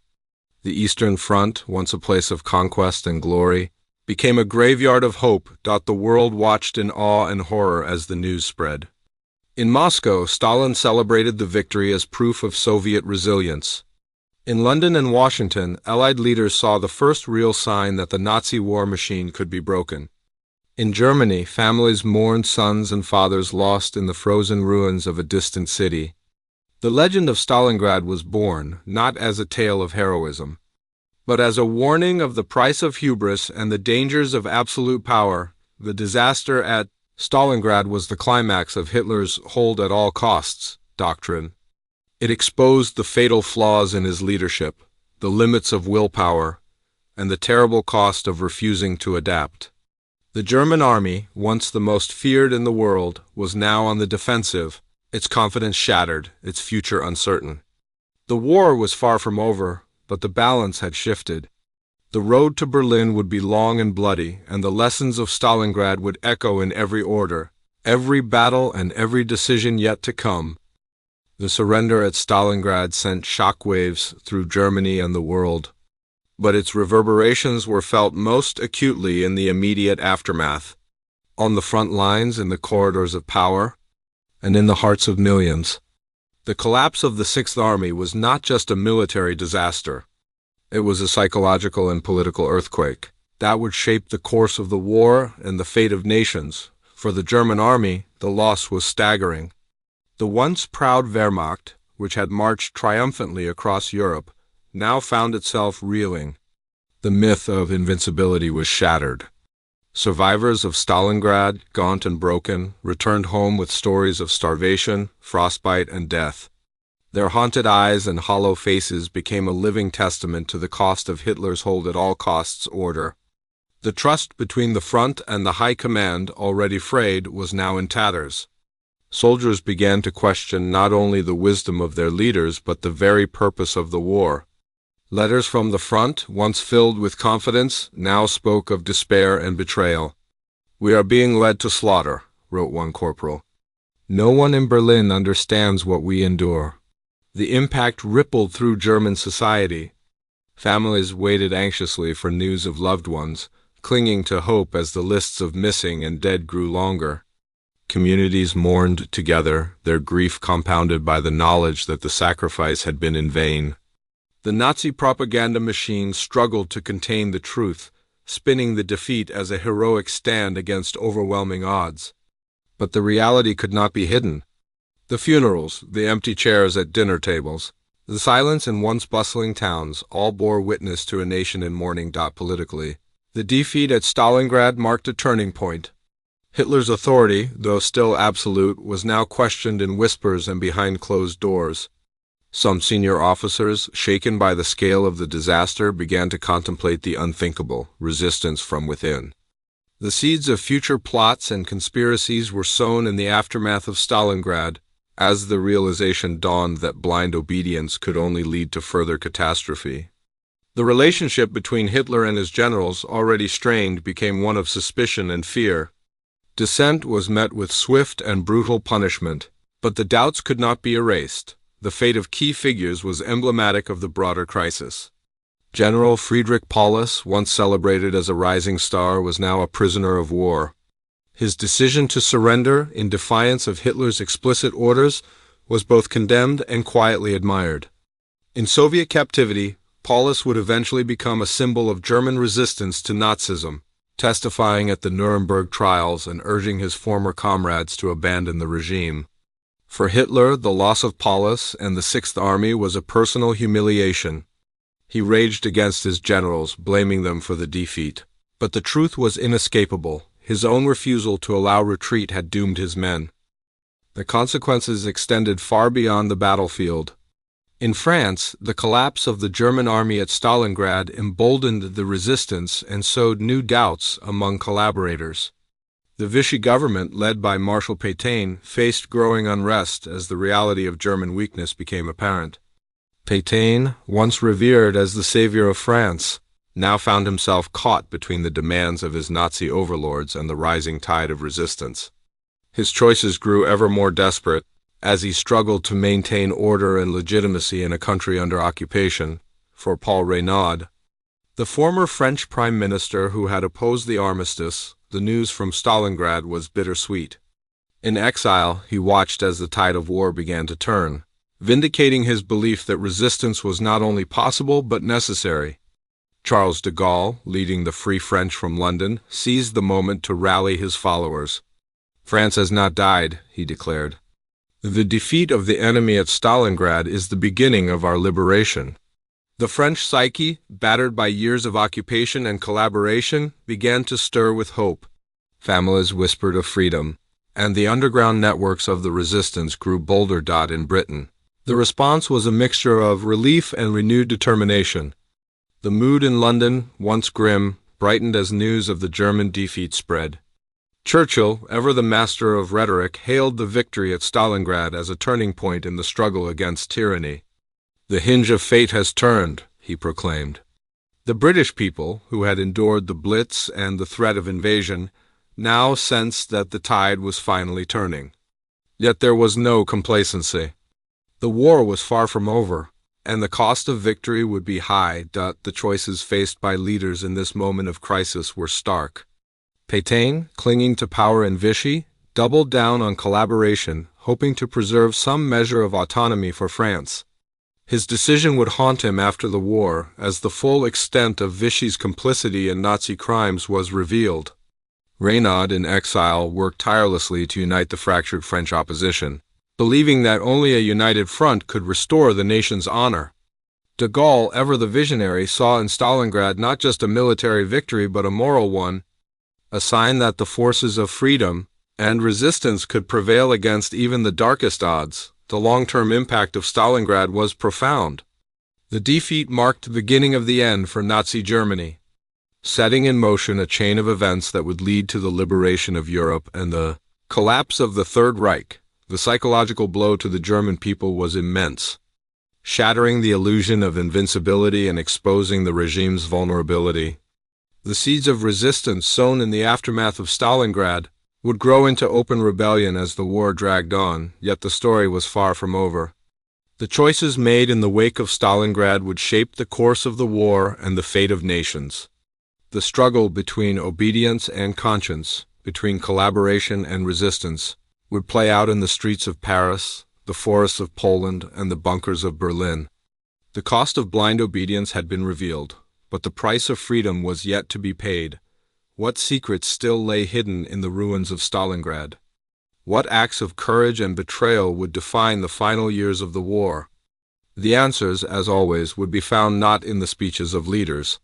A: The Eastern Front, once a place of conquest and glory, became a graveyard of hope. The world watched in awe and horror as the news spread. In Moscow, Stalin celebrated the victory as proof of Soviet resilience. In London and Washington, Allied leaders saw the first real sign that the Nazi war machine could be broken. In Germany, families mourned sons and fathers lost in the frozen ruins of a distant city. The legend of Stalingrad was born, not as a tale of heroism, but as a warning of the price of hubris and the dangers of absolute power. The disaster at Stalingrad was the climax of Hitler's hold at all costs doctrine. It exposed the fatal flaws in his leadership, the limits of willpower, and the terrible cost of refusing to adapt. The German army, once the most feared in the world, was now on the defensive, its confidence shattered, its future uncertain. The war was far from over, but the balance had shifted. The road to Berlin would be long and bloody, and the lessons of Stalingrad would echo in every order, every battle and every decision yet to come. The surrender at Stalingrad sent shockwaves through Germany and the world, but its reverberations were felt most acutely in the immediate aftermath, on the front lines, in the corridors of power, and in the hearts of millions. The collapse of the Sixth Army was not just a military disaster. It was a psychological and political earthquake that would shape the course of the war and the fate of nations. For the German army, the loss was staggering. The once proud Wehrmacht, which had marched triumphantly across Europe, now found itself reeling. The myth of invincibility was shattered. Survivors of Stalingrad, gaunt and broken, returned home with stories of starvation, frostbite, and death. Their haunted eyes and hollow faces became a living testament to the cost of Hitler's hold at all costs order. The trust between the front and the high command, already frayed, was now in tatters. Soldiers began to question not only the wisdom of their leaders but the very purpose of the war. Letters from the front, once filled with confidence, now spoke of despair and betrayal. "We are being led to slaughter," wrote one corporal. "No one in Berlin understands what we endure." The impact rippled through German society. Families waited anxiously for news of loved ones, clinging to hope as the lists of missing and dead grew longer. Communities mourned together, their grief compounded by the knowledge that the sacrifice had been in vain. The Nazi propaganda machine struggled to contain the truth, spinning the defeat as a heroic stand against overwhelming odds. But the reality could not be hidden. The funerals, the empty chairs at dinner tables, the silence in once bustling towns all bore witness to a nation in mourning. Politically, the defeat at Stalingrad marked a turning point. Hitler's authority, though still absolute, was now questioned in whispers and behind closed doors. Some senior officers, shaken by the scale of the disaster, began to contemplate the unthinkable, resistance from within. The seeds of future plots and conspiracies were sown in the aftermath of Stalingrad, as the realization dawned that blind obedience could only lead to further catastrophe. The relationship between Hitler and his generals, already strained, became one of suspicion and fear. Dissent was met with swift and brutal punishment, but the doubts could not be erased. The fate of key figures was emblematic of the broader crisis. General Friedrich Paulus, once celebrated as a rising star, was now a prisoner of war. His decision to surrender, in defiance of Hitler's explicit orders, was both condemned and quietly admired. In Soviet captivity, Paulus would eventually become a symbol of German resistance to Nazism, testifying at the Nuremberg trials and urging his former comrades to abandon the regime. For Hitler, the loss of Paulus and the Sixth Army was a personal humiliation. He raged against his generals, blaming them for the defeat. But the truth was inescapable. His own refusal to allow retreat had doomed his men. The consequences extended far beyond the battlefield. In France, the collapse of the German army at Stalingrad emboldened the resistance and sowed new doubts among collaborators. The Vichy government, led by Marshal Pétain, faced growing unrest as the reality of German weakness became apparent. Pétain, once revered as the savior of France, now found himself caught between the demands of his Nazi overlords and the rising tide of resistance. His choices grew ever more desperate as he struggled to maintain order and legitimacy in a country under occupation. For Paul Reynaud, the former French prime minister who had opposed the armistice, the news from Stalingrad was bittersweet. In exile, he watched as the tide of war began to turn, vindicating his belief that resistance was not only possible but necessary. Charles de Gaulle, leading the Free French from London, seized the moment to rally his followers. "France has not died," he declared. "The defeat of the enemy at Stalingrad is the beginning of our liberation." The French psyche, battered by years of occupation and collaboration, began to stir with hope. Families whispered of freedom, and the underground networks of the resistance grew bolder. In Britain, the response was a mixture of relief and renewed determination. The mood in London, once grim, brightened as news of the German defeat spread. Churchill, ever the master of rhetoric, hailed the victory at Stalingrad as a turning point in the struggle against tyranny. "The hinge of fate has turned," he proclaimed. The British people, who had endured the Blitz and the threat of invasion, now sensed that the tide was finally turning. Yet there was no complacency. The war was far from over, and the cost of victory would be high. The choices faced by leaders in this moment of crisis were stark. Pétain, clinging to power in Vichy, doubled down on collaboration, hoping to preserve some measure of autonomy for France. His decision would haunt him after the war, as the full extent of Vichy's complicity in Nazi crimes was revealed. Reynaud, in exile, worked tirelessly to unite the fractured French opposition, believing that only a united front could restore the nation's honor. De Gaulle, ever the visionary, saw in Stalingrad not just a military victory but a moral one, a sign that the forces of freedom and resistance could prevail against even the darkest odds. The long-term impact of Stalingrad was profound. The defeat marked the beginning of the end for Nazi Germany. setting in motion a chain of events that would lead to the liberation of Europe and the collapse of the Third Reich. The psychological blow to the German people was immense, shattering the illusion of invincibility and exposing the regime's vulnerability. The seeds of resistance sown in the aftermath of Stalingrad would grow into open rebellion as the war dragged on, yet the story was far from over. The choices made in the wake of Stalingrad would shape the course of the war and the fate of nations. The struggle between obedience and conscience, between collaboration and resistance, would play out in the streets of Paris, the forests of Poland, and the bunkers of Berlin. The cost of blind obedience had been revealed, but the price of freedom was yet to be paid. What secrets still lay hidden in the ruins of Stalingrad? What acts of courage and betrayal would define the final years of the war? The answers, as always, would be found not in the speeches of leaders,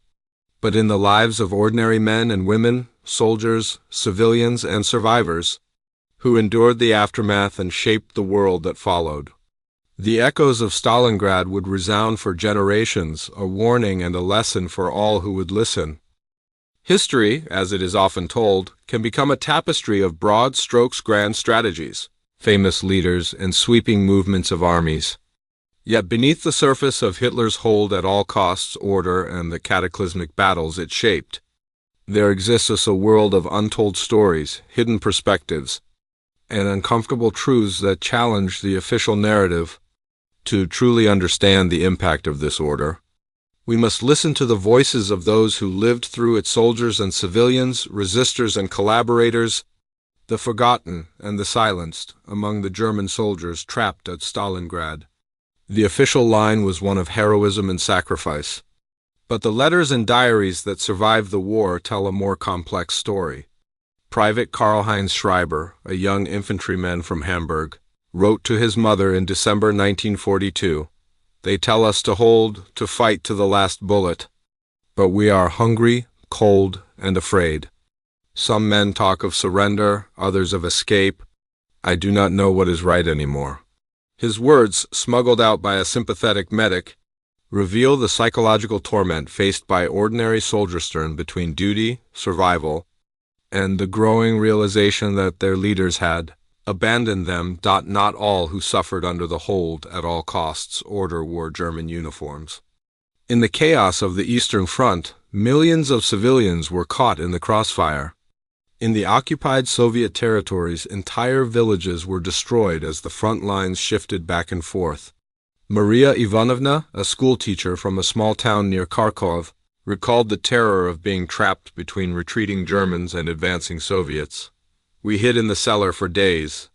A: but in the lives of ordinary men and women, soldiers, civilians, and survivors, who endured the aftermath and shaped the world that followed. The echoes of Stalingrad would resound for generations, a warning and a lesson for all who would listen. History, as it is often told, can become a tapestry of broad strokes, grand strategies, famous leaders, and sweeping movements of armies. Yet beneath the surface of Hitler's hold at all costs order and the cataclysmic battles it shaped, there exists a world of untold stories, hidden perspectives, and uncomfortable truths that challenge the official narrative. To truly understand the impact of this order, we must listen to the voices of those who lived through it: soldiers and civilians, resistors and collaborators, the forgotten and the silenced among the German soldiers trapped at Stalingrad. The official line was one of heroism and sacrifice, but the letters and diaries that survived the war tell a more complex story. Private Karl-Heinz Schreiber, a young infantryman from Hamburg, wrote to his mother in December 1942, "They tell us to hold, to fight to the last bullet, but we are hungry, cold, and afraid. Some men talk of surrender, others of escape. I do not know what is right anymore." His words, smuggled out by a sympathetic medic, reveal the psychological torment faced by ordinary soldiers between duty, survival, and the growing realization that their leaders had abandoned them. Not all who suffered under the hold at all costs order wore German uniforms. In the chaos of the Eastern Front, millions of civilians were caught in the crossfire. In the occupied Soviet territories, entire villages were destroyed as the front lines shifted back and forth. Maria Ivanovna, a schoolteacher from a small town near Kharkov, recalled the terror of being trapped between retreating Germans and advancing Soviets. "We hid in the cellar for days.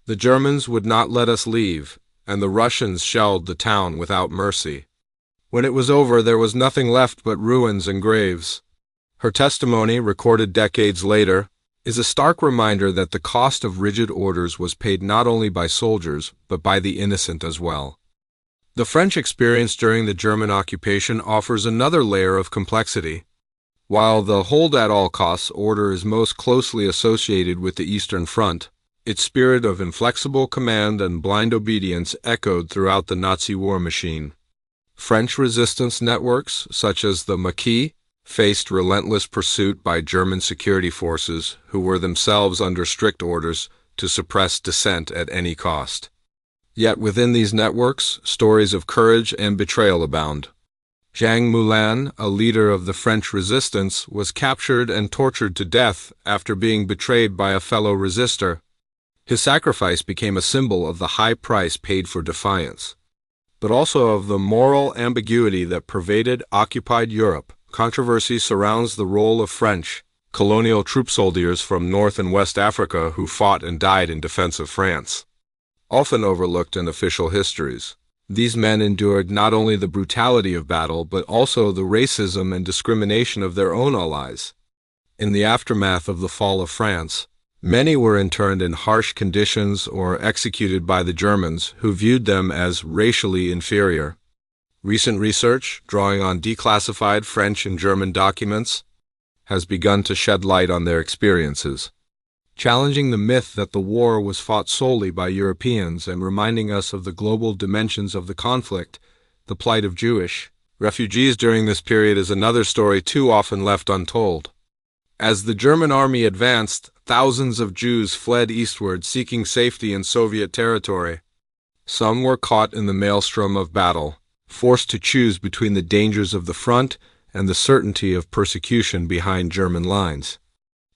A: The Germans would not let us leave, and the Russians shelled the town without mercy. When it was over, there was nothing left but ruins and graves." Her testimony, recorded decades later, is a stark reminder that the cost of rigid orders was paid not only by soldiers, but by the innocent as well. The French experience during the German occupation offers another layer of complexity. While the hold at all costs order is most closely associated with the Eastern Front, its spirit of inflexible command and blind obedience echoed throughout the Nazi war machine. French resistance networks, such as the Maquis, faced relentless pursuit by German security forces who were themselves under strict orders to suppress dissent at any cost. Yet within these networks, stories of courage and betrayal abound. Jean Moulin, a leader of the French resistance, was captured and tortured to death after being betrayed by a fellow resistor. His sacrifice became a symbol of the high price paid for defiance, but also of the moral ambiguity that pervaded occupied Europe. Controversy surrounds the role of French colonial troop soldiers from North and West Africa who fought and died in defense of France. Often overlooked in official histories, these men endured not only the brutality of battle, but also the racism and discrimination of their own allies. In the aftermath of the fall of France, many were interned in harsh conditions or executed by the Germans, who viewed them as racially inferior. Recent research, drawing on declassified French and German documents, has begun to shed light on their experiences, challenging the myth that the war was fought solely by Europeans and reminding us of the global dimensions of the conflict. The plight of Jewish, Refugees during this period is another story too often left untold. As the German army advanced, thousands of Jews fled eastward seeking safety in Soviet territory. Some were caught in the maelstrom of battle, forced to choose between the dangers of the front and the certainty of persecution behind German lines.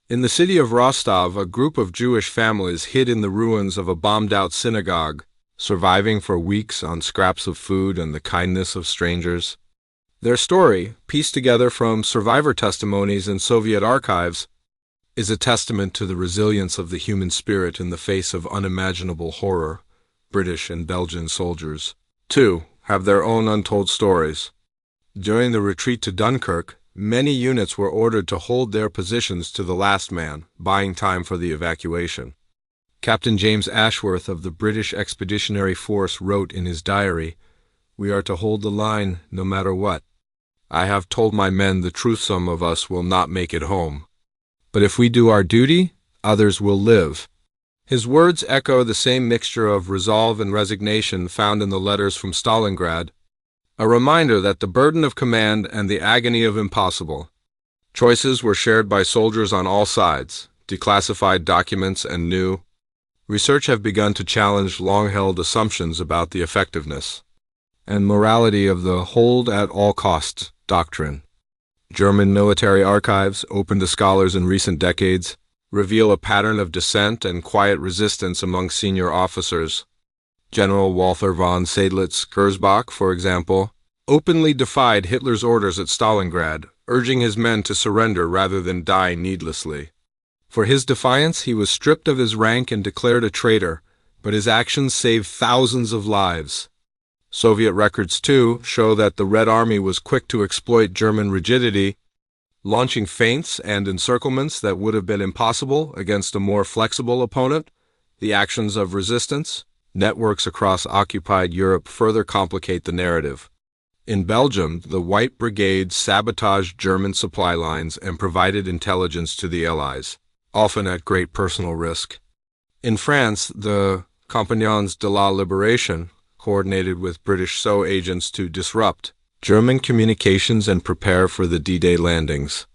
A: In the city of Rostov, a group of Jewish families hid in the ruins of a bombed-out synagogue, surviving for weeks on scraps of food and the kindness of strangers. Their story, pieced together from survivor testimonies in Soviet archives, is a testament to the resilience of the human spirit in the face of unimaginable horror. British and Belgian soldiers, too, have their own untold stories. During the retreat to Dunkirk, many units were ordered to hold their positions to the last man, buying time for the evacuation. Captain James Ashworth of the British Expeditionary Force wrote in his diary, "We are to hold the line no matter what. I have told my men the truth, some of us will not make it home. But if we do our duty, others will live." His words echo the same mixture of resolve and resignation found in the letters from Stalingrad, a reminder that the burden of command and the agony of impossible choices were shared by soldiers on all sides. Declassified documents and new research have begun to challenge long-held assumptions about the effectiveness and morality of the hold at all costs doctrine. German military archives, open to scholars in recent decades, reveal a pattern of dissent and quiet resistance among senior officers. General Walther von Seydlitz-Gersbach, for example, openly defied Hitler's orders at Stalingrad, urging his men to surrender rather than die needlessly. For his defiance, he was stripped of his rank and declared a traitor, but his actions saved thousands of lives. Soviet records, too, show that the Red Army was quick to exploit German rigidity, launching feints and encirclements that would have been impossible against a more flexible opponent. The actions of resistance networks across occupied Europe further complicate the narrative. In Belgium, the White Brigade sabotaged German supply lines and provided intelligence to the Allies, often at great personal risk. In France, the Compagnons de la Libération coordinated with British SO agents to disrupt German communications and prepare for the D-Day landings.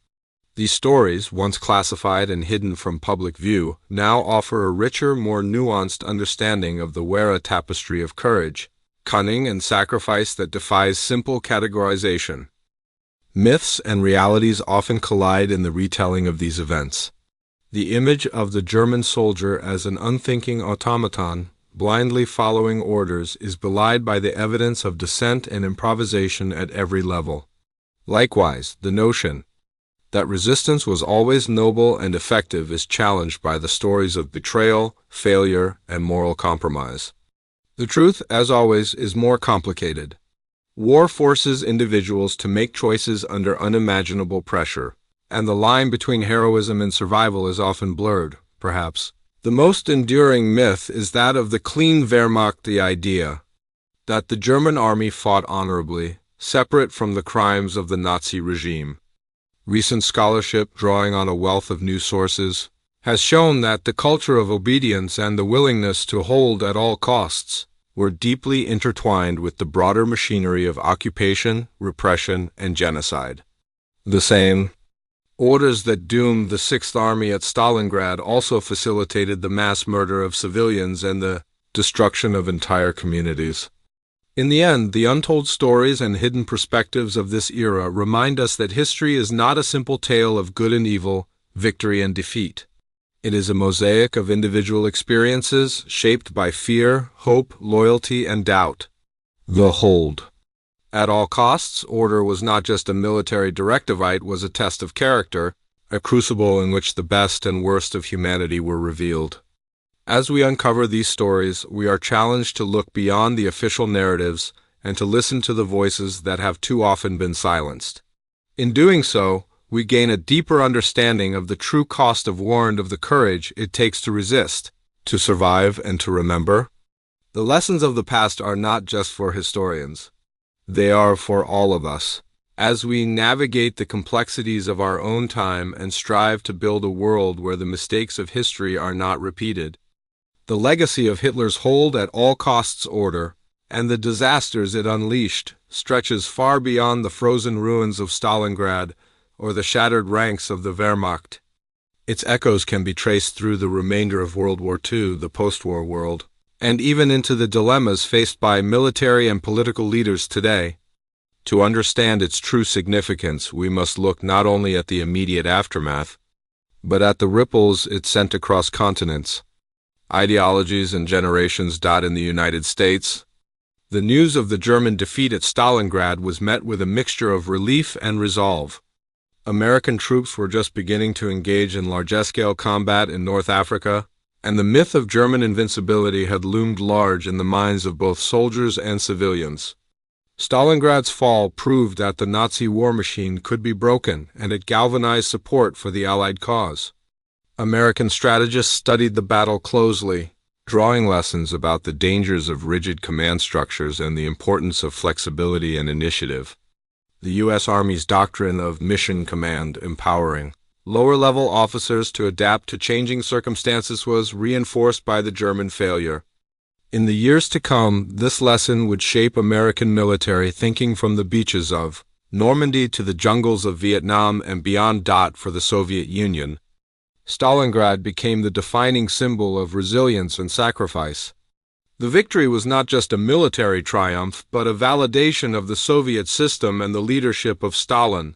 A: These stories, once classified and hidden from public view, now offer a richer, more nuanced understanding of the Wera tapestry of courage, cunning, and sacrifice that defies simple categorization. Myths and realities often collide in the retelling of these events. The image of the German soldier as an unthinking automaton, blindly following orders, is belied by the evidence of dissent and improvisation at every level. Likewise, the notion that resistance was always noble and effective is challenged by the stories of betrayal, failure, and moral compromise. The truth, as always, is more complicated. War forces individuals to make choices under unimaginable pressure, and the line between heroism and survival is often blurred, perhaps. The most enduring myth is that of the clean Wehrmacht, the idea that the German army fought honorably, separate from the crimes of the Nazi regime. Recent scholarship, drawing on a wealth of new sources, has shown that the culture of obedience and the willingness to hold at all costs were deeply intertwined with the broader machinery of occupation, repression, and genocide. The same orders that doomed the Sixth Army at Stalingrad also facilitated the mass murder of civilians and the destruction of entire communities. In the end, the untold stories and hidden perspectives of this era remind us that history is not a simple tale of good and evil, victory and defeat. It is a mosaic of individual experiences shaped by fear, hope, loyalty, and doubt. The hold at all costs order was not just a military directive, it was a test of character, a crucible in which the best and worst of humanity were revealed. As we uncover these stories, we are challenged to look beyond the official narratives and to listen to the voices that have too often been silenced. In doing so, we gain a deeper understanding of the true cost of war and of the courage it takes to resist, to survive, and to remember. The lessons of the past are not just for historians. They are for all of us. As we navigate the complexities of our own time and strive to build a world where the mistakes of history are not repeated, the legacy of Hitler's hold at all costs order and the disasters it unleashed stretches far beyond the frozen ruins of Stalingrad or the shattered ranks of the Wehrmacht. Its echoes can be traced through the remainder of World War II, the post-war world, and even into the dilemmas faced by military and political leaders today. To understand its true significance, we must look not only at the immediate aftermath, but at the ripples it sent across continents, ideologies, and generations. In the United States, the news of the German defeat at Stalingrad was met with a mixture of relief and resolve. American troops were just beginning to engage in large-scale combat in North Africa, and the myth of German invincibility had loomed large in the minds of both soldiers and civilians. Stalingrad's fall proved that the Nazi war machine could be broken, and it galvanized support for the Allied cause. American strategists studied the battle closely, drawing lessons about the dangers of rigid command structures and the importance of flexibility and initiative. The U.S. Army's doctrine of mission command, empowering lower-level officers to adapt to changing circumstances, was reinforced by the German failure. In the years to come, this lesson would shape American military thinking from the beaches of Normandy to the jungles of Vietnam and beyond. For the Soviet Union, Stalingrad became the defining symbol of resilience and sacrifice. The victory was not just a military triumph, but a validation of the Soviet system and the leadership of Stalin.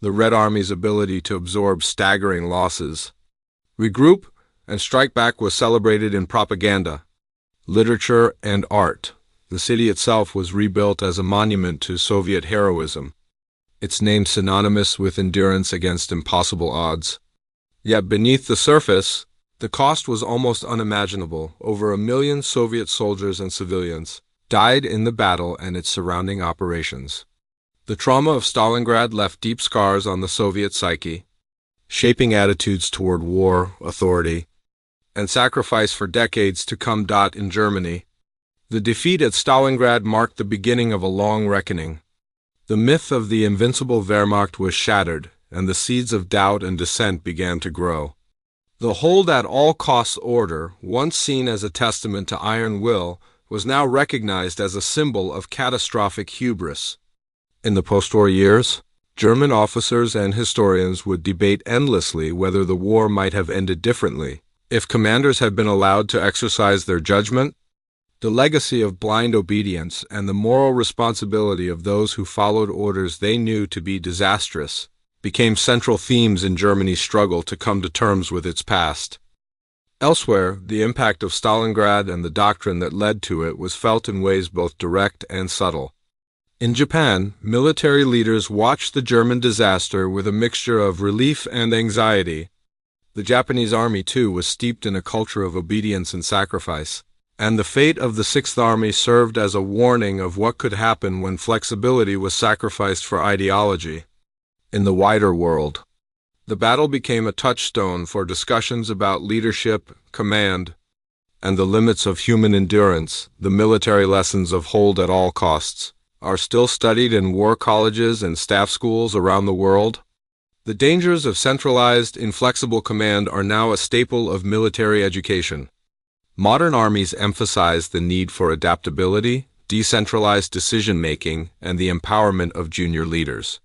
A: The Red Army's ability to absorb staggering losses, regroup, and strike back was celebrated in propaganda, literature, and art. The city itself was rebuilt as a monument to Soviet heroism, its name synonymous with endurance against impossible odds. Yet beneath the surface, the cost was almost unimaginable. Over 1 million Soviet soldiers and civilians died in the battle and its surrounding operations. The trauma of Stalingrad left deep scars on the Soviet psyche, shaping attitudes toward war, authority, and sacrifice for decades to come. In Germany, the defeat at Stalingrad marked the beginning of a long reckoning. The myth of the invincible Wehrmacht was shattered, and the seeds of doubt and dissent began to grow. The hold at all costs order, once seen as a testament to iron will, was now recognized as a symbol of catastrophic hubris. In the post-war years, German officers and historians would debate endlessly whether the war might have ended differently if commanders had been allowed to exercise their judgment. The legacy of blind obedience and the moral responsibility of those who followed orders they knew to be disastrous became central themes in Germany's struggle to come to terms with its past. Elsewhere, the impact of Stalingrad and the doctrine that led to it was felt in ways both direct and subtle. In Japan, military leaders watched the German disaster with a mixture of relief and anxiety. The Japanese army, too, was steeped in a culture of obedience and sacrifice, and the fate of the Sixth Army served as a warning of what could happen when flexibility was sacrificed for ideology. In the wider world, the battle became a touchstone for discussions about leadership, command, and the limits of human endurance. The military lessons of hold at all costs are still studied in war colleges and staff schools around the world. The dangers of centralized, inflexible command are now a staple of military education. Modern armies emphasize the need for adaptability, decentralized decision-making, and the empowerment of junior leaders.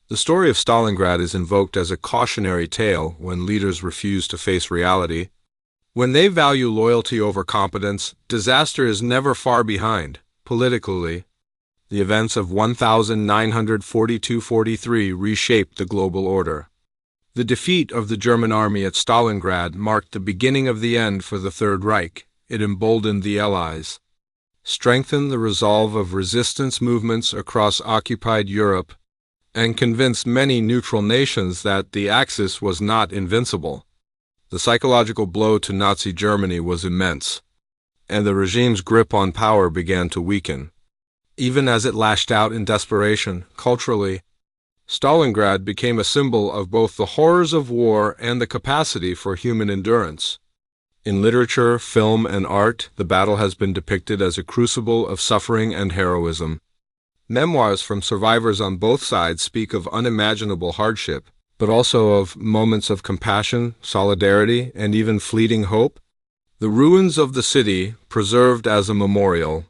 A: The story of Stalingrad is invoked as a cautionary tale when leaders refuse to face reality. When they value loyalty over competence, disaster is never far behind. Politically, the events of 1942–43 reshaped the global order. The defeat of the German army at Stalingrad marked the beginning of the end for the Third Reich. It emboldened the Allies, strengthened the resolve of resistance movements across occupied Europe, and convinced many neutral nations that the Axis was not invincible. The psychological blow to Nazi Germany was immense, and the regime's grip on power began to weaken. Even as it lashed out in desperation, culturally, Stalingrad became a symbol of both the horrors of war and the capacity for human endurance. In literature, film, and art, the battle has been depicted as a crucible of suffering and heroism. Memoirs from survivors on both sides speak of unimaginable hardship, but also of moments of compassion, solidarity, and even fleeting hope. The ruins of the city, preserved as a memorial,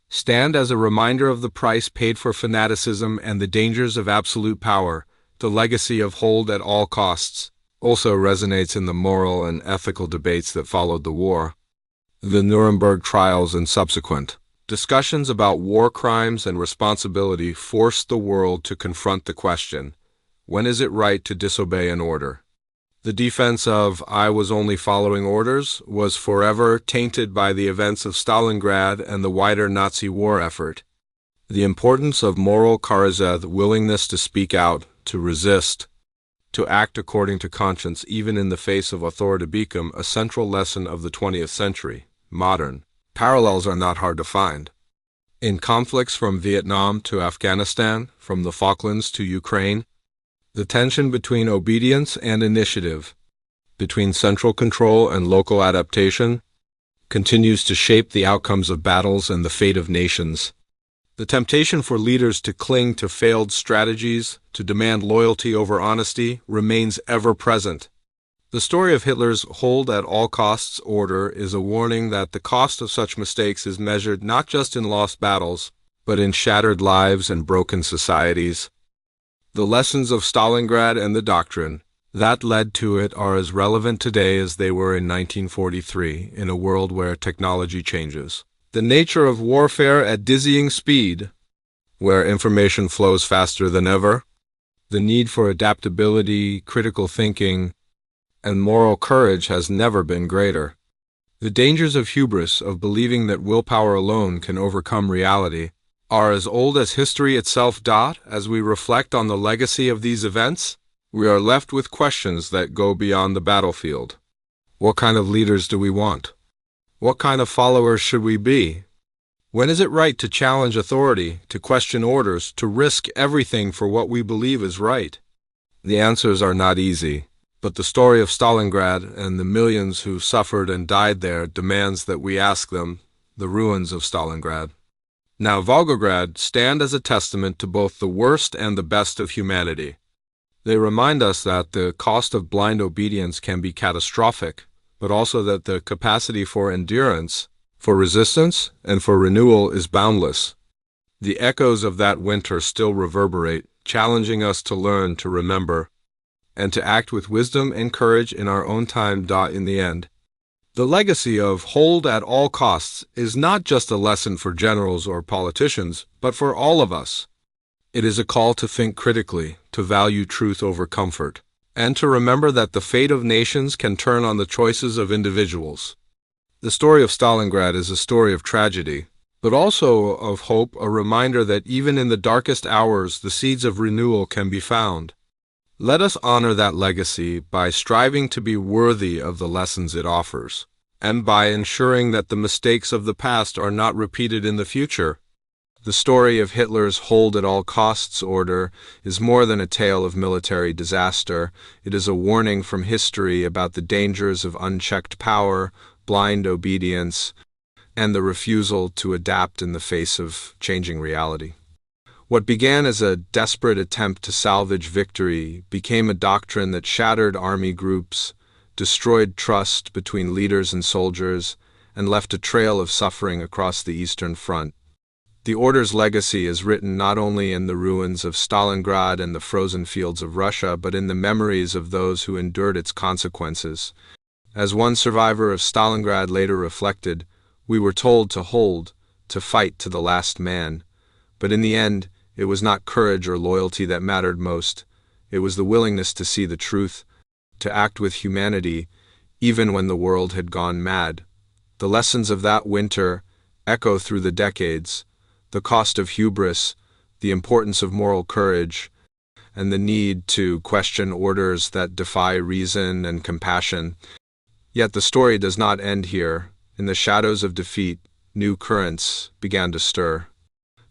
A: stand as a reminder of the price paid for fanaticism and the dangers of absolute power. The legacy of hold at all costs also resonates in the moral and ethical debates that followed the war. The Nuremberg trials and subsequent discussions about war crimes and responsibility forced the world to confront the question, when is it right to disobey an order? The defense of "I was only following orders" was forever tainted by the events of Stalingrad and the wider Nazi war effort. The importance of moral courage, the willingness to speak out, to resist, to act according to conscience even in the face of authority, become a central lesson of the 20th century. Modern parallels are not hard to find. In conflicts from Vietnam to Afghanistan, from the Falklands to Ukraine, the tension between obedience and initiative, between central control and local adaptation, continues to shape the outcomes of battles and the fate of nations. The temptation for leaders to cling to failed strategies, to demand loyalty over honesty, remains ever present. The story of Hitler's hold at all costs order is a warning that the cost of such mistakes is measured not just in lost battles, but in shattered lives and broken societies. The lessons of Stalingrad and the doctrine that led to it are as relevant today as they were in 1943 in a world where technology changes. The nature of warfare at dizzying speed, where information flows faster than ever, the need for adaptability, critical thinking, and moral courage has never been greater. The dangers of hubris, of believing that willpower alone can overcome reality, are as old as history itself. As we reflect on the legacy of these events, we are left with questions that go beyond the battlefield. What kind of leaders do we want? What kind of followers should we be? When is it right to challenge authority, to question orders, to risk everything for what we believe is right? The answers are not easy, but the story of Stalingrad and the millions who suffered and died there demands that we ask them. The ruins of Stalingrad, now Volgograd, stand as a testament to both the worst and the best of humanity. They remind us that the cost of blind obedience can be catastrophic, but also that the capacity for endurance, for resistance, and for renewal is boundless. The echoes of that winter still reverberate, challenging us to learn, to remember, and to act with wisdom and courage in our own time. In the end, the legacy of hold at all costs is not just a lesson for generals or politicians, but for all of us. It is a call to think critically, to value truth over comfort, and to remember that the fate of nations can turn on the choices of individuals. The story of Stalingrad is a story of tragedy, but also of hope, a reminder that even in the darkest hours, the seeds of renewal can be found. Let us honor that legacy by striving to be worthy of the lessons it offers, and by ensuring that the mistakes of the past are not repeated in the future. The story of Hitler's hold at all costs order is more than a tale of military disaster. It is a warning from history about the dangers of unchecked power, blind obedience, and the refusal to adapt in the face of changing reality. What began as a desperate attempt to salvage victory became a doctrine that shattered army groups, destroyed trust between leaders and soldiers, and left a trail of suffering across the Eastern Front. The order's legacy is written not only in the ruins of Stalingrad and the frozen fields of Russia, but in the memories of those who endured its consequences. As one survivor of Stalingrad later reflected, "We were told to hold, to fight to the last man. But in the end, it was not courage or loyalty that mattered most. It was the willingness to see the truth, to act with humanity, even when the world had gone mad." The lessons of that winter echo through the decades: the cost of hubris, the importance of moral courage, and the need to question orders that defy reason and compassion. Yet the story does not end here. In the shadows of defeat, new currents began to stir.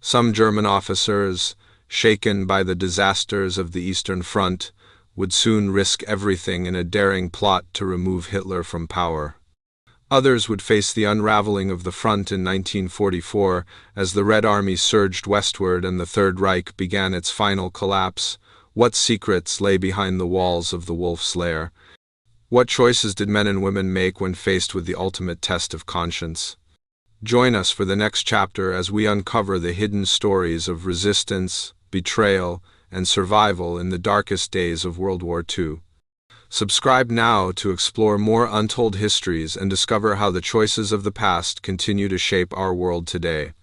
A: Some German officers, shaken by the disasters of the Eastern Front, would soon risk everything in a daring plot to remove Hitler from power. Others would face the unraveling of the front in 1944 as the Red Army surged westward and the Third Reich began its final collapse. What secrets lay behind the walls of the Wolf's Lair? What choices did men and women make when faced with the ultimate test of conscience? Join us for the next chapter as we uncover the hidden stories of resistance, betrayal, and survival in the darkest days of World War II. Subscribe now to explore more untold histories and discover how the choices of the past continue to shape our world today.